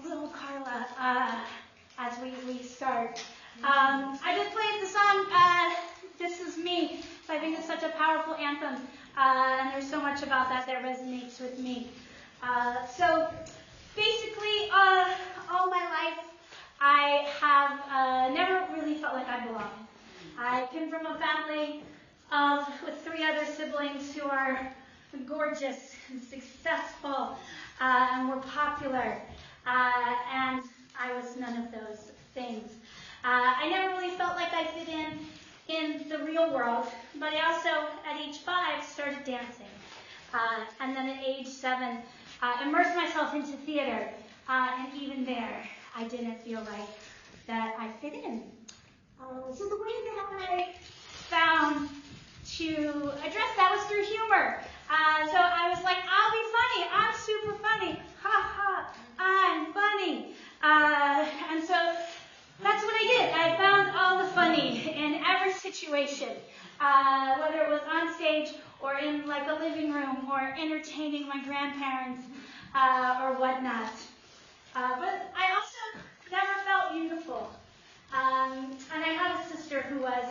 Little Karla, as we start. I just played the song, This Is Me. So I think it's such a powerful anthem, and there's so much about that that resonates with me. So basically, all my life, I have never really felt like I belonged. I came from a family with 3 other siblings who are gorgeous and successful and were popular. And I was none of those things. I never really felt like I fit in the real world, but I also, at age 5, started dancing. And then at age 7, immersed myself into theater. And even there, I didn't feel like that I fit in. So the way that I found to address that was through humor. So I was like, I'll be funny. I'm super funny. Ha ha, I'm funny. And so that's what I did. I found all the funny in every situation, whether it was on stage or in like a living room or entertaining my grandparents or whatnot. But I also never felt beautiful. And I have a sister who was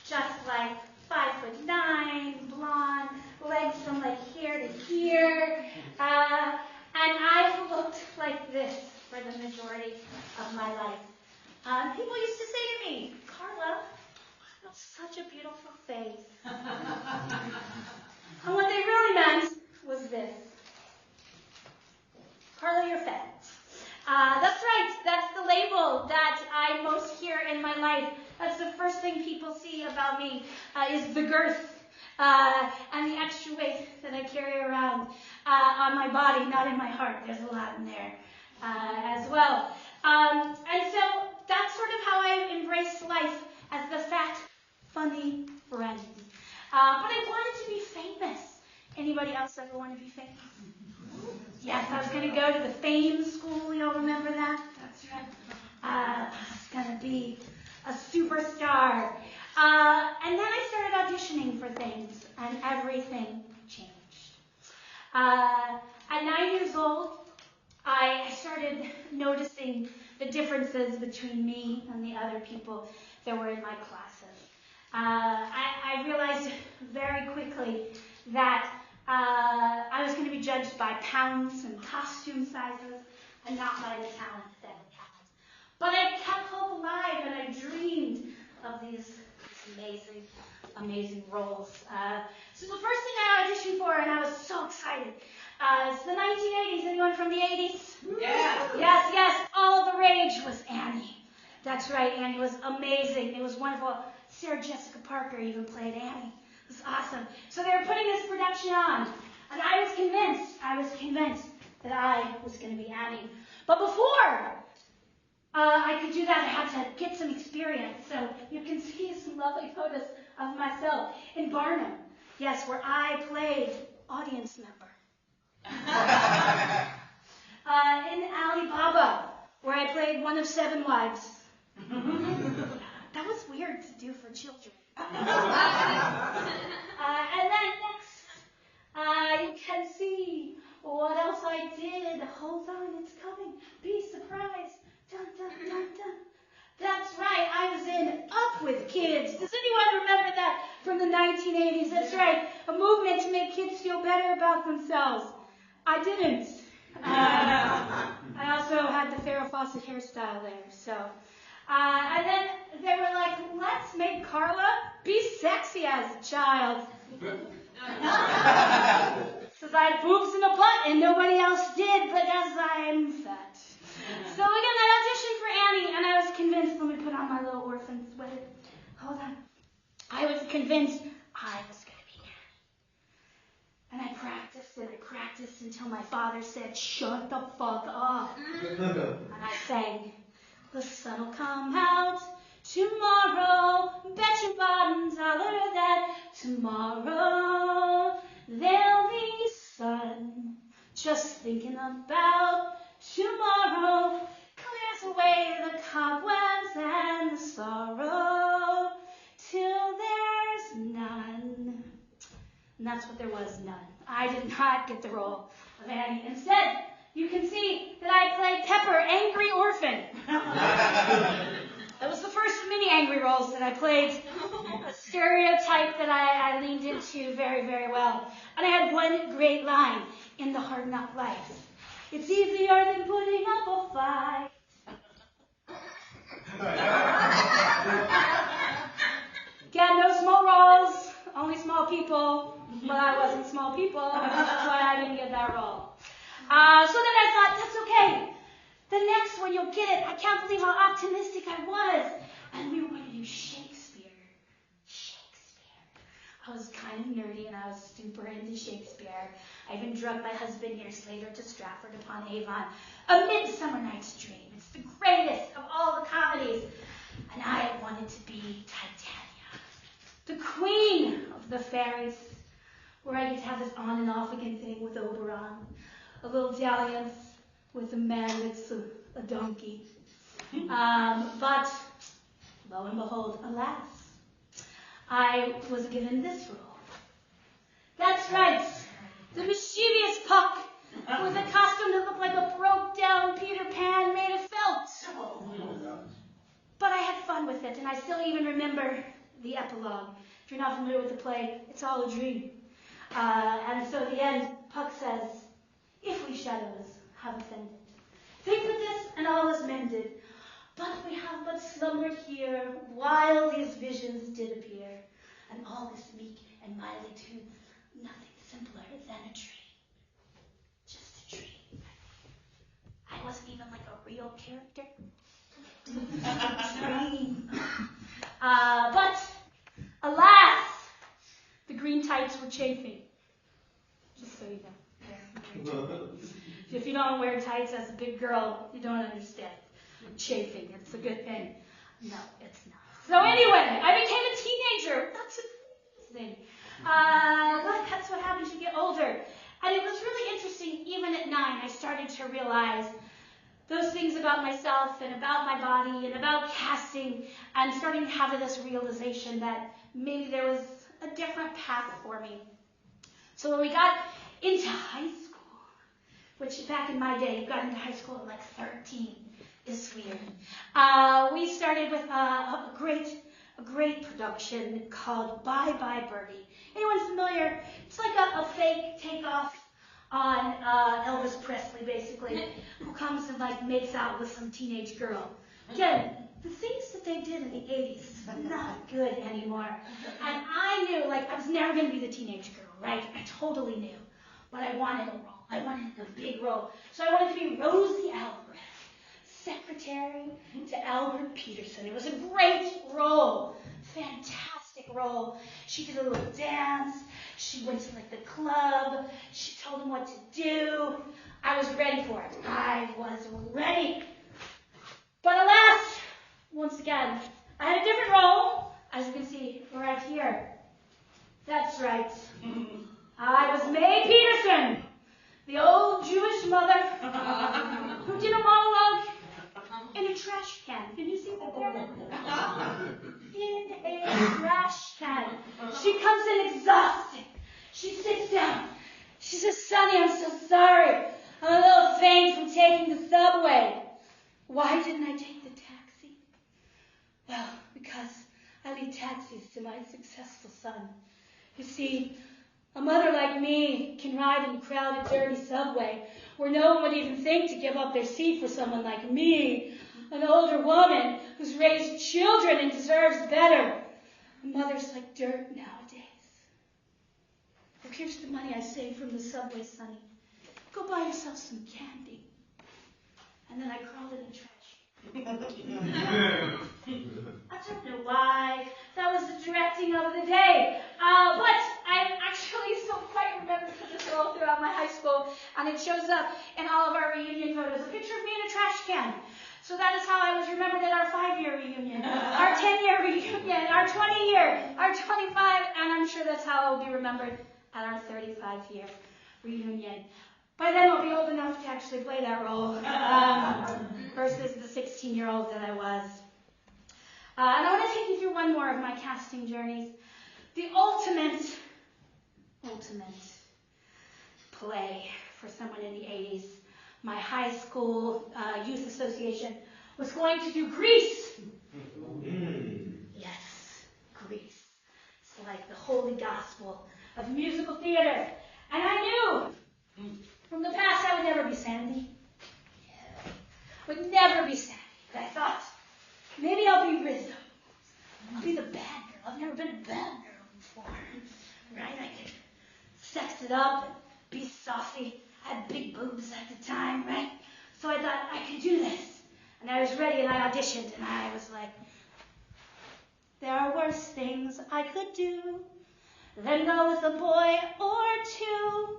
just like 5'9", blonde, legs from like here to here, and I looked like this for the majority of my life. People used to say to me, Karla, you have such a beautiful face. And what they really meant was this. Karla, you're fat. That's right. That's the label that I most hear in my life. That's the first thing people see about me is the girth and the extra weight that I carry around on my body, not in my heart. There's a lot in there as well. And so that's sort of how I embraced life, as the fat, funny friend. But I wanted to be famous. Anybody else ever want to be famous? Yes, I was going to go to the fame school. Y'all remember that? That's right. I was going to be a superstar. And then I started auditioning for things, and everything changed. At 9 years old, I started noticing the differences between me and the other people that were in my classes. I realized very quickly that I was going to be judged by pounds and costume sizes and not by the talent that I had. But I kept hope alive, and I dreamed of these amazing, amazing roles. So the first thing I auditioned for, and I was so excited, it's the 1980s. Anyone from the 80s? Yeah. Yes, yes. All the rage was Annie. That's right. Annie was amazing. It was wonderful. Sarah Jessica Parker even played Annie. It was awesome. So they were putting this production on, and I was convinced that I was going to be Annie. But before I could do that, I had to get some experience. So you can see some lovely photos of myself in Barnum. Yes, where I played audience member. In Alibaba, where I played one of 7 wives. That was weird to do for children. And then next, you can see what else I did. Hold on, it's coming. Be surprised. Dun, dun, dun, dun. That's right, I was in Up with kids. Does anyone remember that from the 1980s? That's right, a movement to make kids feel better about themselves. I didn't. I also had the Farrah Fawcett hairstyle there, so. And then they were like, let's make Karla be sexy as a child. Because I had boobs and a butt and nobody else did, but as I'm fat. So again, I auditioned for Annie and I was convinced, let me put on my little orphan sweater. Hold on. I was convinced I was going to be Annie. And I practiced until my father said, shut the fuck up. And I sang, the sun'll come out tomorrow, bet your bottom dollar that tomorrow there'll be sun. Just thinking about tomorrow clears away the cobwebs and the sorrow till there's none. And that's what there was, none. I did not get the role of Annie. Instead, you can see that I played Pepper, angry orphan. That was the first of many angry roles that I played. A stereotype that I leaned into very, very well. And I had one great line in The Hard Knock Life. It's easier than putting up a fight. Again, no small roles, only small people. But I wasn't small people, that's why I didn't get that role. So then I thought, that's okay. The next one, you'll get it. I can't believe how optimistic I was. And we were going to do Shakespeare. I was kind of nerdy and I was super into Shakespeare. I even drugged my husband years later to Stratford-upon-Avon. A Midsummer Night's Dream. It's the greatest of all the comedies. And I wanted to be Titania, the queen of the fairies, where I get to have this on and off again thing with Oberon. A little dalliance with a man that's a donkey. But, lo and behold, alas, I was given this role. That's right, the mischievous Puck with a costume that looked like a broke-down Peter Pan made of felt. But I had fun with it, and I still even remember the epilogue. If you're not familiar with the play, it's all a dream. And so at the end, Puck says, if we shadows have offended, think of this and all is mended. But we have but slumbered here while these visions did appear. And all is meek and mildly too, nothing simpler than a dream. Just a dream. I wasn't even like a real character. A dream. But alas, the green tights were chafing. Just so you know. If you don't wear tights as a big girl, you don't understand. Chafing, it's a good thing. No, it's not. So anyway, I became a teenager. That's a thing. That's what happens when you get older. And it was really interesting, even at 9, I started to realize those things about myself and about my body and about casting, and starting to have this realization that maybe there was a different path for me. So when we got into high school, which back in my day, you got into high school at like 13. It's weird. We started with a great production called Bye Bye Birdie. Anyone familiar? It's like a fake takeoff on Elvis Presley, basically, who comes and like makes out with some teenage girl. Again, the things that they did in the 80s is not good anymore. And I knew, like, I was never going to be the teenage girl, right? I totally knew. But I wanted a role. I wanted a big role. So I wanted to be Rosie Alvarez, secretary to Albert Peterson. It was a great role. Fantastic role. She did a little dance. She went to like the club. She told him what to do. I was ready for it. I was ready. But alas, once again, I had a different role, as you can see right here. That's right. I was Mae Peterson, the old Jewish mother who did a monologue in a trash can. Can you see that there? In a trash can. She comes in exhausted. She sits down. She says, Sonny, I'm so sorry. I'm a little faint from taking the subway. Why didn't I take the taxi? Well, because I lead taxis to my successful son. You see, a mother like me can ride in a crowded, dirty subway where no one would even think to give up their seat for someone like me, an older woman who's raised children and deserves better. Mothers like dirt nowadays. Well, here's the money I saved from the subway, Sonny. Go buy yourself some candy. And then I crawled in the trash. I don't know why. That was the directing of the day. But I actually still quite remember this all throughout my high school, and it shows up in all of our reunion photos. A picture of me in a trash can. So that is how I was remembered at our 5-year reunion, our 10-year reunion, our 20-year, our 25, and I'm sure that's how I will be remembered at our 35-year reunion. By then I'll be old enough to actually play that role versus the 16-year-old that I was. And I want to take you through one more of my casting journeys. The ultimate play for someone in the 80s. My high school youth association was going to do Grease. Yes, Grease. It's like the holy gospel of musical theater. And I knew from the past I would never be Sandy. Would never be Sandy. But I thought, maybe I'll be Rizzo. I'll be the bad girl. I've never been a bad girl before. Right? I could sex it up and be saucy. I had big boobs at the time, right? So I thought I could do this. And I was ready and I auditioned and I was like, there are worse things I could do than go with a boy or two.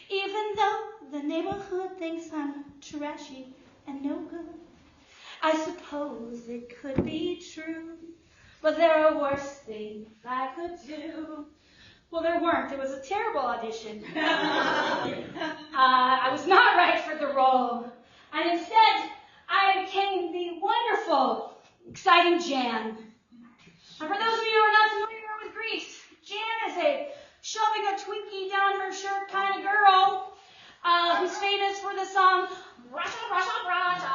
Even though the neighborhood thinks I'm trashy and no good. I suppose it could be true, but there are worse things I could do. Well, there weren't. It was a terrible audition. I was not right for the role. And instead, I became the wonderful, exciting Jan. And for those of you who are not familiar with Grease, Jan is a shoving a Twinkie down her shirt kind of girl who's famous for the song, Russia, Russia, Russia,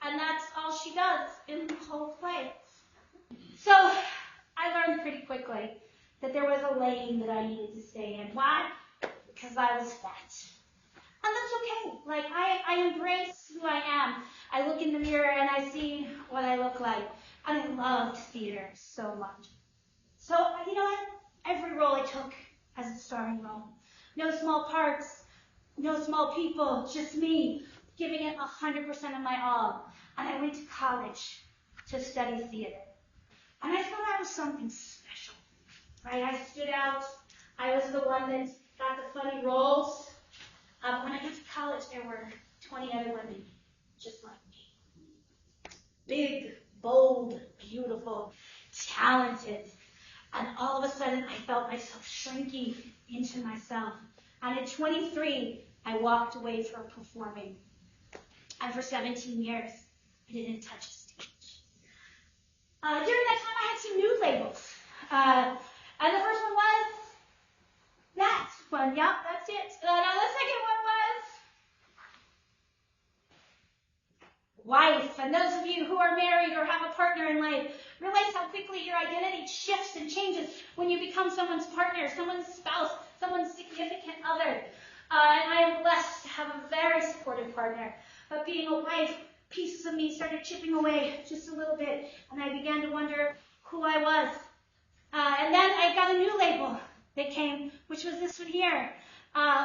and that's all she does in the whole play. So I learned pretty quickly that there was a lane that I needed to stay in. Why? Because I was fat. And that's okay. Like, I embrace who I am. I look in the mirror and I see what I look like. And I loved theater so much. So, you know what? Every role I took as a starring role. No small parts, no small people, just me, giving it 100% of my all. And I went to college to study theater. And I thought I was something special, right? I stood out. I was the one that got the funny roles. When I went to college, there were 20 other women just like me. Big, bold, beautiful, talented. And all of a sudden, I felt myself shrinking into myself. And at 23, I walked away from performing. And for 17 years, I didn't touch a stage. During that time, I had some new labels. And the first one was that one. Yep, that's it. Now the second one was wife. And those of you who are married or have a partner in life realize how quickly your identity shifts and changes when you become someone's partner, someone's spouse, someone's significant other. And I am blessed to have a very supportive partner. But being a wife, pieces of me started chipping away just a little bit, and I began to wonder who I was. And then I got a new label that came, which was this one here,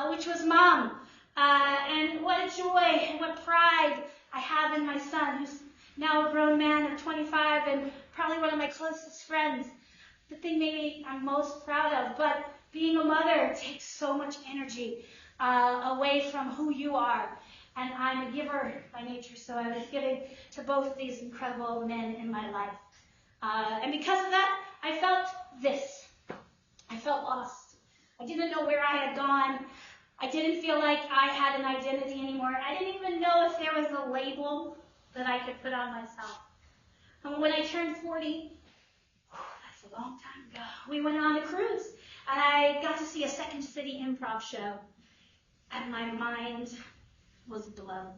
which was mom. And what a joy and what pride I have in my son, who's now a grown man of 25 and probably one of my closest friends. The thing maybe I'm most proud of, but being a mother takes so much energy away from who you are. And I'm a giver by nature, so I was giving to both of these incredible men in my life. And because of that, I felt this. I felt lost. I didn't know where I had gone. I didn't feel like I had an identity anymore. I didn't even know if there was a label that I could put on myself. And when I turned 40, that's a long time ago, we went on a cruise. And I got to see a Second City improv show. And my mind was blown.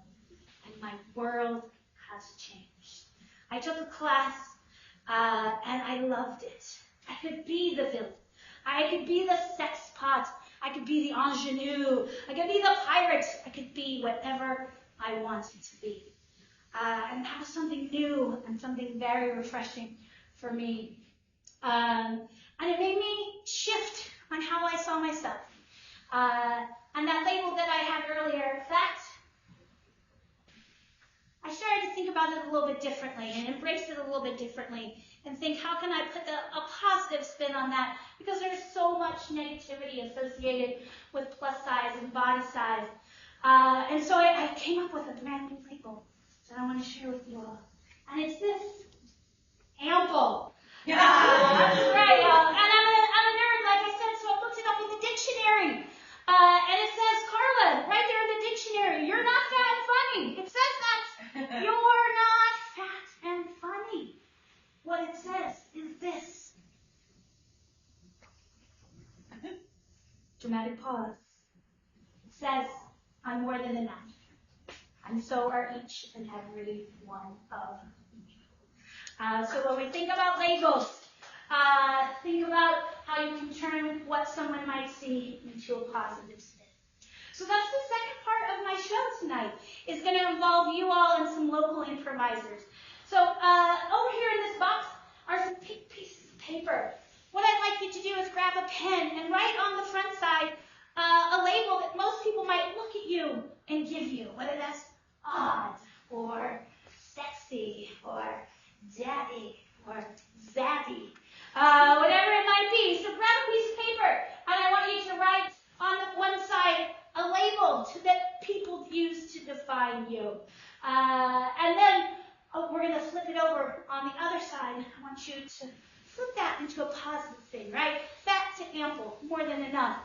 And my world has changed. I took a class And I loved it. I could be the villain. I could be the sex pot. I could be the ingenue. I could be the pirate. I could be whatever I wanted to be. And that was something new and something very refreshing for me. And it made me shift on how I saw myself. And that label that I had earlier, that I started to think about it a little bit differently and embrace it a little bit differently and think, how can I put a positive spin on that? Because there's so much negativity associated with plus size and body size. And so I came up with a brand new label that I want to share with you all. And it's this: ample. Yeah. That's right. And I'm a nerd, like I said, so I looked it up in the dictionary. And it says, Karla, right there in the dictionary, you're not fat and funny. It says that. You're not fat and funny. What it says is this. Dramatic pause. It says, I'm more than enough. And so are each and every one of you. So when we think about labels, think about how you can turn what someone might see into a positive spin. So that's the second part of my show tonight. It's going to involve you all and some local improvisers. So over here in this box are some pink pieces of paper. What I'd like you to do is grab a pen and write on the front side a label that most people might look at you and give you, whether that's odd or sexy or daddy or zaddy, whatever it might be. So grab a piece of paper and I want you to write on one side a label that people use to define you. And then we're going to flip it over on the other side. I want you to flip that into a positive thing, right? Fat to ample, more than enough.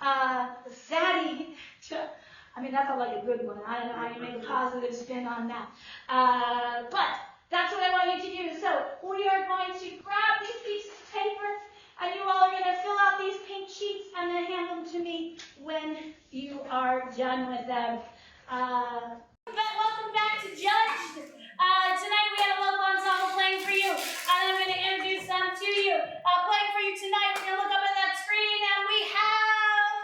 Zaddy to, that felt like a good one. I don't know how you make a positive spin on that. But that's what I want you to do. So we are going to grab these pieces of paper, and you all are going to fill out these pink sheets and then hand them to me when you are done with them. Welcome back to Judged. Tonight we had a local ensemble playing for you, and I'm going to introduce them to you. Playing for you tonight, we're going to look up at that screen, and we have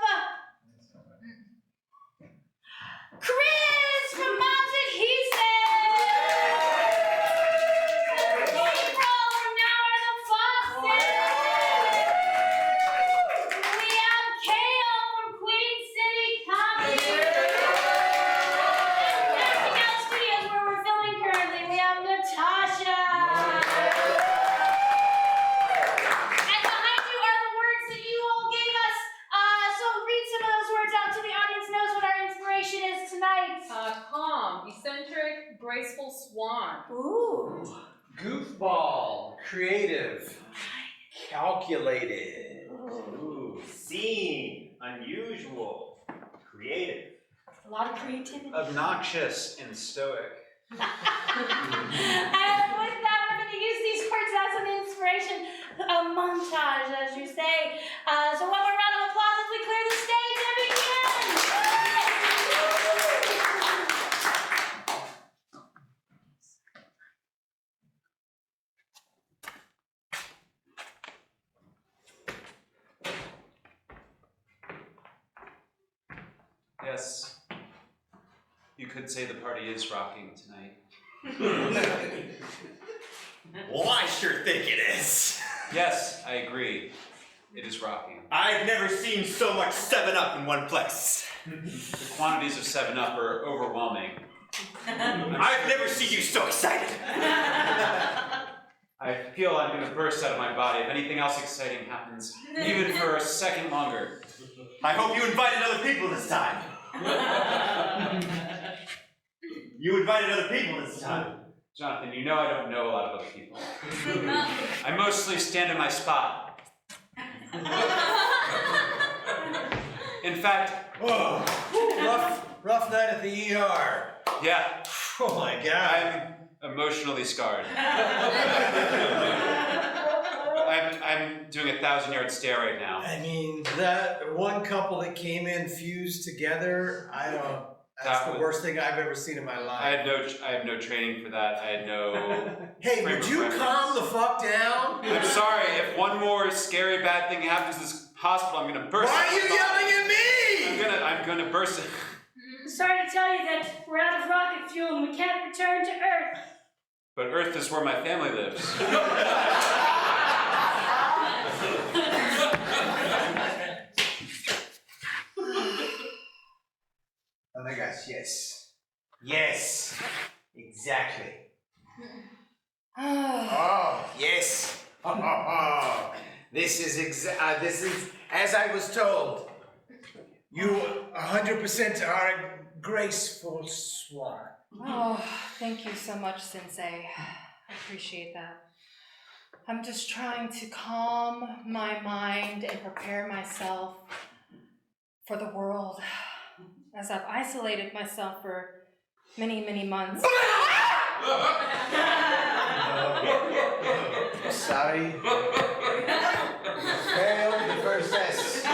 Chris from Moms Adhesive! April from Now Are the Foxes! We have Kale from Queen City Comedy! And out studios where we're filming currently, we have Natasha! And behind you are the words that you all gave us. So read some of those words out so the audience knows what our inspiration is tonight. Calm, eccentric, graceful swan. Ooh. Goofball, creative, calculated. Ooh, seen, unusual, creative. A lot of creativity. Obnoxious and stoic. And with that, we're going to use these words as an inspiration, a montage, as you say. So one more round of applause as we clear the stage and begin. Yes, you could say the party is rocking tonight. Well, I sure think it is. Yes, I agree. It is rocking. I've never seen so much 7-Up in one place. The quantities of 7-Up are overwhelming. I've never seen you so excited. I feel I'm going to burst out of my body if anything else exciting happens, even for a second longer. I hope you invited other people this time. You invited other people this time. Jonathan, you know I don't know a lot of other people. I mostly stand in my spot. In fact, whoa, rough night at the ER. Yeah. Oh my God. I'm emotionally scarred. I'm doing a 1,000-yard stare right now. I mean, that one couple that came in fused together, I That's the worst thing I've ever seen in my I life. had no training for that. I had no. Hey, frame would of you reference. calm the fuck down? I'm sorry. If one more scary bad thing happens in this hospital, I'm gonna burst. Why are you yelling at me? I'm gonna burst it. Sorry to tell you that we're out of rocket fuel and we can't return to Earth. But Earth is where my family lives. Oh my gosh, yes. Yes. Exactly. Oh, yes. This is as I was told. You 100% are a graceful swan. Oh, thank you so much, Sensei. I appreciate that. I'm just trying to calm my mind and prepare myself for the world, as I've isolated myself for many, many months. Sorry. Failed the first test.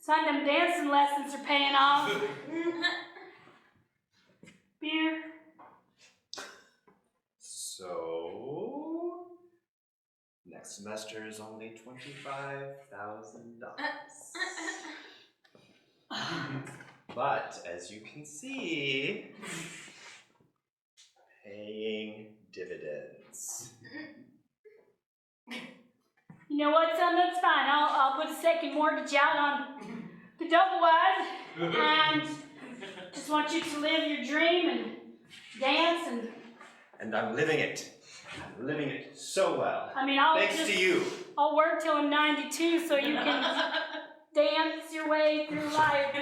Son, them dancing lessons are paying off. Beer. So, next semester is only $25,000. But as you can see, paying dividends. You know what, son? That's fine. I'll put a second mortgage out on the double wide, and just want you to live your dream and dance and. And I'm living it. I'm living it so well. I mean, Thanks to you. I'll work till I'm 92 so you can dance your way through life.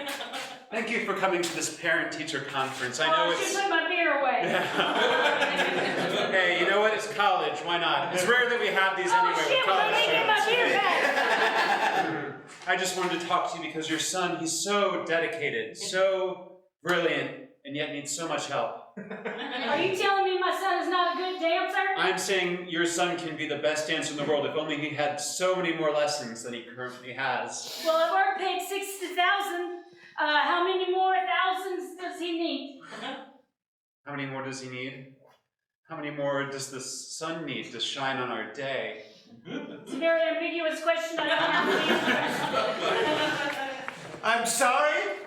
Thank you for coming to this parent-teacher conference. I know I it's. should put my beer away. Hey, you know what? It's college. Why not? It's rare that we have these anyway. Oh shit! with Well, college let me get my beer students. back. I just wanted to talk to you because your son, he's so dedicated, so brilliant, and yet needs so much help. Are you telling me my son is not a good dancer? I'm saying your son can be the best dancer in the world if only he had so many more lessons than he currently has. Well, if we're paid $60,000, how many more thousands does he need? How many more does he need? How many more does the sun need to shine on our day? It's a very ambiguous question. I don't have an answer. I'm sorry,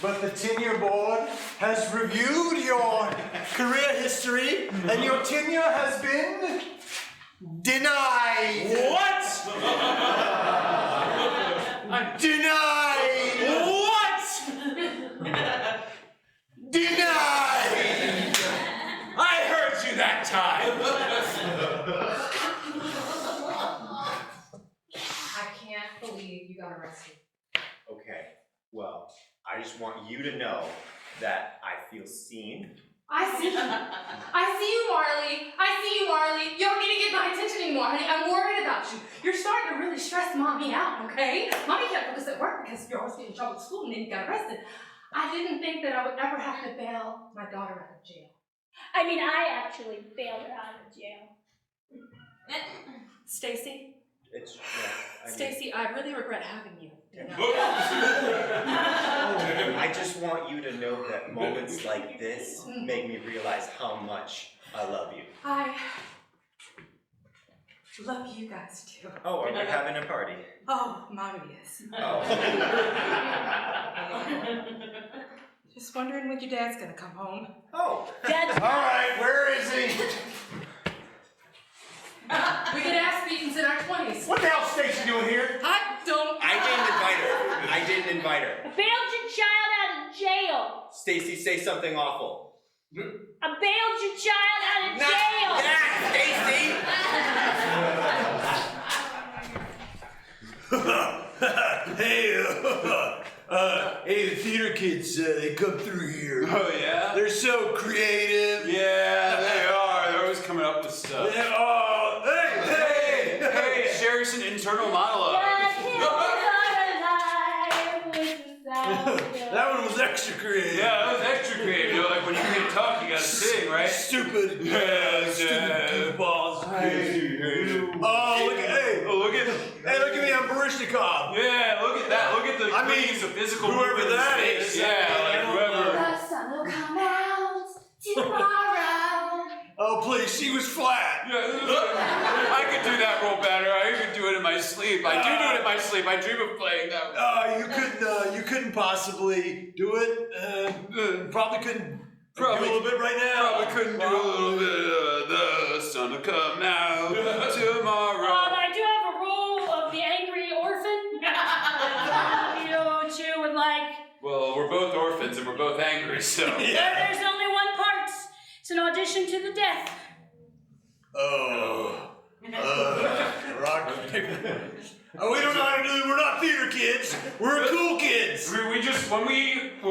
but the tenure board has reviewed your career history, and your tenure has been denied. What? I'm denied. What? Denied. I heard you that time. I can't believe you got arrested. Okay, well, I just want you to know that I feel seen. I see you. I see you, Marley. I see you, Marley. You don't need to get my attention anymore, honey. I'm worried about you. You're starting to really stress Mommy out, okay? Mommy can't focus at work because you're always getting in trouble at school and then you got arrested. I didn't think that I would ever have to bail my daughter out of jail. I mean, I actually bailed her out of jail. Stacy? It's, Stacy, I really regret having you. I just want you to know that moments like this make me realize how much I love you. I love you guys too. Oh, are we having a party? Oh, Mommy is. Oh. Just wondering when your dad's gonna come home. Oh. That's All right, where is he? We get ass beatings in our 20s. What the hell's Stacy doing here? I don't. I didn't invite her. bailed your child out of jail. Stacy, say something awful. I bailed your child out of jail. Hey, the theater kids, they come through here. Oh, yeah? They're so creative. Yeah, they are. They're always coming up with stuff. Hey, share some internal monologue. That one was extra creative. Yeah, that was extra creative. You know, like when you can't talk, you gotta sing, right? Stupid. Stupid goofballs. Oh, look at me, I'm Barishnikov. Yeah, look at that. Look at the the physical whoever movement that in is. space. Yeah, like whoever. The sun will come out tomorrow. Oh, please, she was flat. Yeah, I could do that role better. I could do it in my sleep. I do it in my sleep. I dream of playing that. You couldn't possibly do it. Probably couldn't. Probably do a little bit right now. Probably couldn't do a little bit of the sun will come out tomorrow. I do have a role of the angry orphan. You know what you would like. Well, we're both orphans and we're both angry, so. Yeah. There's only one part. It's an audition to the death. Rock. We don't know how to do it. We're not theater kids. We're cool kids. We just when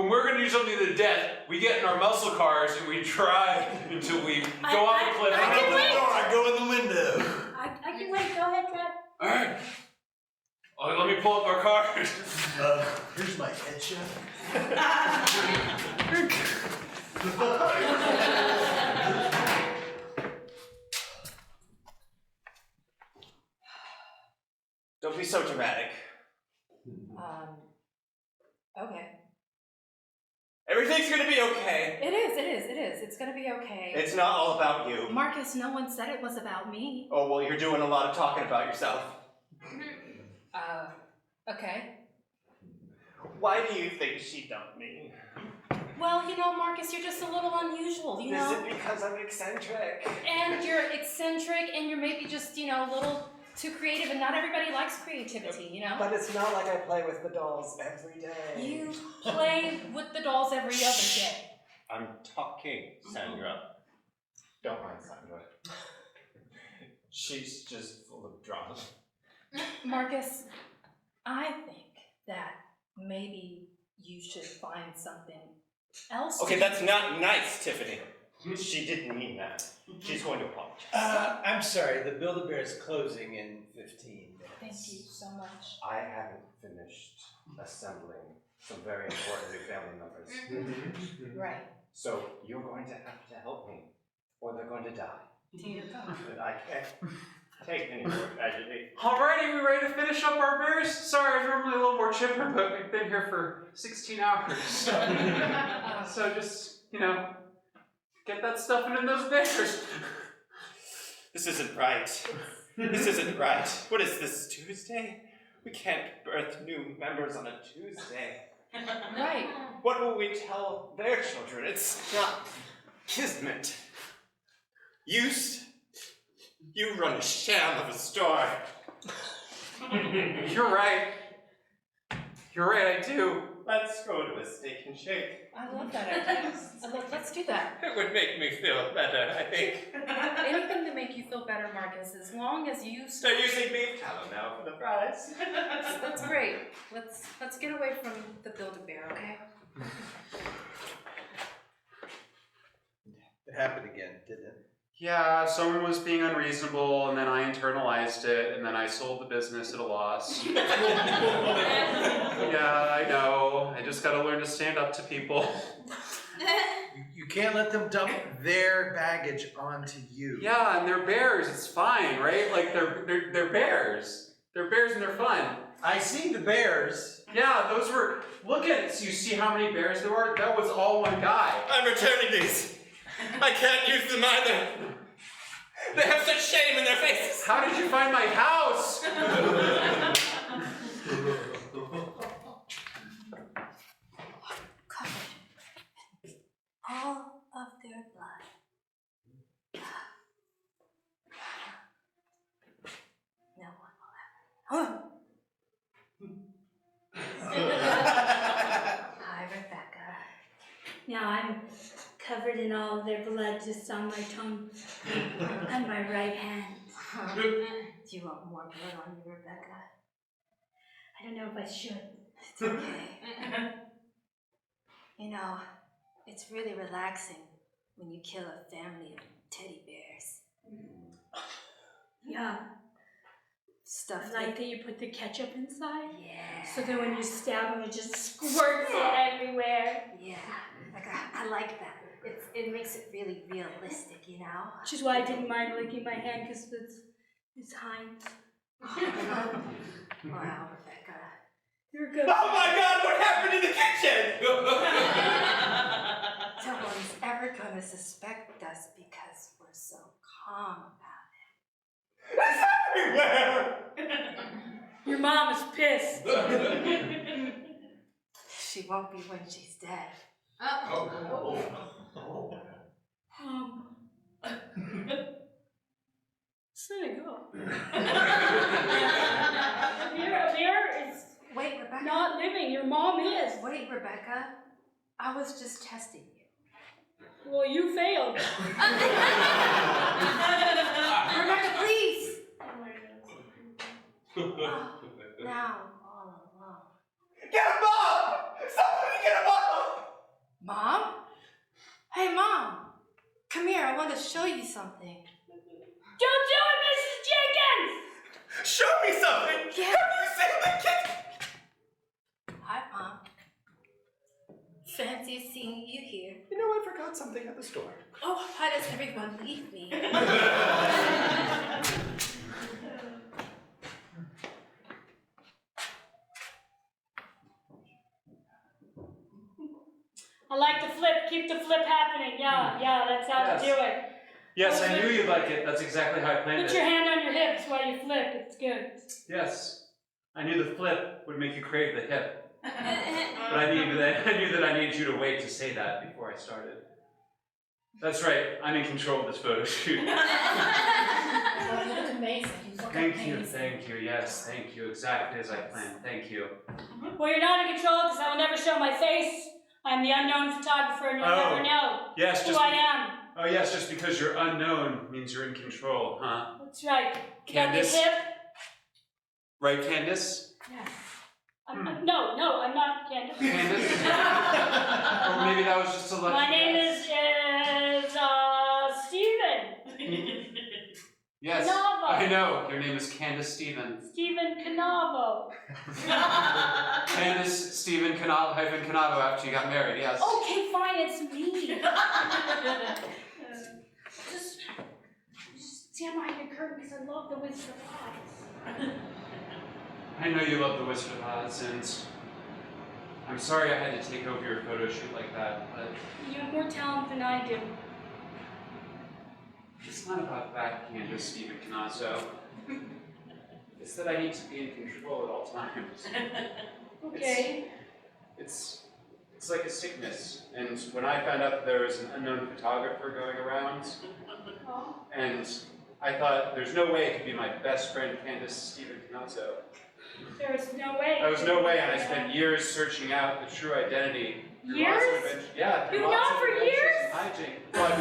we're gonna do something to the death, we get in our muscle cars and we drive until we go off the cliff. I can wait. I go in the window. I can wait. Go ahead, Trev. All right. Oh, let me pull up our cars. Here's my headshot. Don't be so dramatic. Okay. Everything's gonna be okay. It is. It's gonna be okay. It's not all about you. Marcus, no one said it was about me. Oh, well, you're doing a lot of talking about yourself. Okay. Why do you think she dumped me? Well, Marcus, you're just a little unusual, Is it because I'm eccentric? And you're eccentric, and you're maybe just, a little too creative, and not everybody likes creativity, But it's not like I play with the dolls every day. You play with the dolls every other day. I'm talking, Sandra. Don't mind Sandra. She's just full of drama. Marcus, I think that maybe you should find something else. Okay, that's not nice, Tiffany. She didn't mean that. She's going to apologize. I'm sorry, the Build-A-Bear is closing in 15 minutes. Thank you so much. I haven't finished assembling some very important new family members. Right. So you're going to have to help me, or they're going to die. And I can't take any more tragedy. Alrighty, we ready to finish up our bears? Sorry, I'm normally a little more chipper, but we've been here for 16 hours. So just, get that stuff into those bears. This isn't right. This isn't right. What is this, Tuesday? We can't birth new members on a Tuesday. Right. What will we tell their children? It's not kismet. You run a sham of a store. You're right. You're right, I do. Let's go to a steak and shake. I love that idea. Let's do that. It would make me feel better, I think. Anything to make you feel better, Marcus, as long as you They're using beef tallow now for the fries. That's great. Let's get away from the Build-A-Bear, okay? It happened again, didn't it? Yeah, someone was being unreasonable, and then I internalized it, and then I sold the business at a loss. Yeah, I know. I just gotta learn to stand up to people. You can't let them dump their baggage onto you. Yeah, and they're bears. It's fine, right? Like they're bears. They're bears and they're fun. I see the bears. Yeah, those were. Look at it. So you see how many bears there were? That was all one guy. I'm returning these. I can't use them either. They have such shame in their faces. How did you find my house? Covered in all of their blood. No one will ever. Hi, Rebecca. Now I'm covered in and all of their blood just on my tongue and my right hand. Do you want more blood on you, Rebecca? I don't know if I should. It's okay. You know, it's really relaxing when you kill a family of teddy bears. Yeah. Stuff I like that you put the ketchup inside. Yeah. So that when you stab them, it just squirts everywhere. Yeah. Like I like that. It makes it really realistic, you know? Which is why I didn't mind licking my hand, because it's Heinz. Wow, Rebecca. You're good. Oh my God, what happened in the kitchen? No one's ever gonna suspect us because we're so calm about it. It's everywhere! Your mom is pissed. She won't be when she's dead. There you go. Amir is Wait, Rebecca. not living. Your mom is. Wait, Rebecca. I was just testing you. Well, you failed. Rebecca, please. Now I'm all alone. Get him up! Somebody get him up! Mom? Hey, Mom. Come here. I want to show you something. Don't do it, Mrs. Jenkins! Show me something! Yeah. Have you seen the kid? Hi, Mom. Fancy seeing you here. You know, I forgot something at the store. Oh, why does everyone leave me? I like the flip. Keep the flip happening. Yeah, that's how to do it. Yes, I knew you'd like it. That's exactly how I planned Put your it. hand on your hips while you flip. It's good. Yes, I knew the flip would make you crave the hip. But I knew that I needed you to wait to say that before I started. That's right, I'm in control of this photo shoot. Oh, you look amazing. You look amazing. Thank you, yes, thank you. Exactly as I planned, thank you. Well, you're not in control because I will never show my face. I'm the unknown photographer and you'll never know Yes, who I am. Oh yes, just because you're unknown means you're in control, huh? That's right. You got Candace? this hip? Right, Candace? Yes. No, I'm not Candace. Candace? Or maybe that was just a lucky My name guess. is Steven. Yes, Canavo. I know. Your name is Candace Stephen. Steven Canavo. Candace Stephen Canavo after you got married, yes. Okay, fine, it's me. Just stand behind the curtain because I love the Wizard of Oz. I know you love the Wizard of Oz, and I'm sorry I had to take over your photo shoot like that, but You have more talent than I do. it's not about that, Candace Stephen Canasso. It's that I need to be in control at all times. Okay. It's like a sickness, and when I found out that there was an unknown photographer going around, Oh. and I thought there's no way it could be my best friend Candace Stephen Canasso. There is no way. There was no way, and I spent years searching out the true identity. through lots of Years? adventures. Yeah, through You've lots known of for adventures years? and hijinks. Well,